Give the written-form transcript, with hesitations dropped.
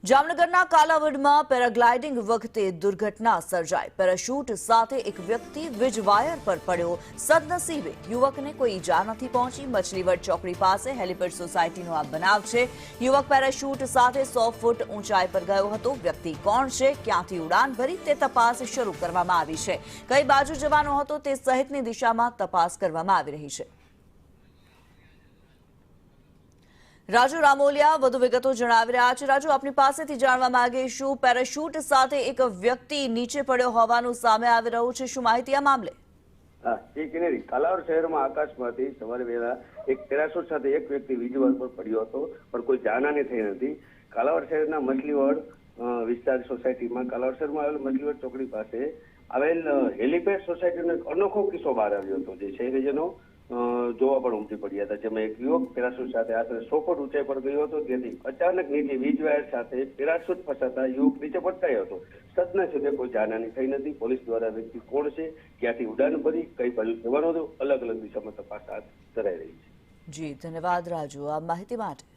જામનગરના કાલાવડમાં પેરાગ્લાઇડિંગ વખતે દુર્ઘટના સર્જાઈ। પેરાશૂટ સાથે એક વ્યક્તિ વીજ વાયર પર પડ્યો। સદનસીબે યુવકને કોઈ ઈજા નથી પહોંચી। મછલીવડ ચોકડી પાસે હેલિપેડ સોસાયટીનો આ બનાવ છે। યુવક પેરાશૂટ સાથે 100 ફૂટ ઊંચાઈ પર ગયો હતો। વ્યક્તિ કોણ છે, ક્યાંથી ઉડાન ભરી તે તપાસ શરૂ કરવામાં આવી છે। કઈ બાજુ જવાનો હતો તે સહિતની દિશામાં તપાસ કરવામાં આવી રહી છે। રાજુ રામોલિયા વધુ વિગતો જણાવી રહ્યા છે। રાજુ, આપની પાસેથી જાણવા માંગીશું, પેરાશૂટ સાથે એક વ્યક્તિ નીચે પડ્યો હોવાનું સામે આવી રહ્યું છે, શું માહિતી આ મામલે? કાલાવડ શહેરમાં આકાશમાંથી સવારે વહેલા એક પેરાશૂટ સાથે એક વ્યક્તિ વીજવાળ પર પડ્યો હતો, પણ કોઈ જાનહાની થઈ નથી। કાલાવડ શહેરના મછલીવડ વિસ્તાર સોસાયટીમાં કાલાવડ શહેરમાં આવેલ મછલીવડ ચોકડી પાસે આવેલ હેલિપેડ સોસાયટીનો એક અનોખો કિસ્સો બહાર આવ્યો હતો, જે શહેરીજનો જોવા પણ ઉમટી પડ્યા હતા। જેમાં એક યુવક પેરાશૂટ સાથે આશરે 100 ફૂટ ઊંચાઈ પર ગયો હતો, જેથી અચાનક નીચે વીજ વાયર સાથે પેરાશૂટ ફસાતા યુવક નીચે પટકાયો હતો। સદનસીબે કોઈ જાનહાની થઈ નથી। પોલીસ દ્વારા વ્યક્તિ કોણ છે, ક્યાંથી ઉડાન ભરી કઈ બાજુ જવાનું હતું, અલગ અલગ દિશામાં તપાસ હાથ ધરાઈ રહી છે। જી ધન્યવાદ રાજુ આ માહિતી માટે।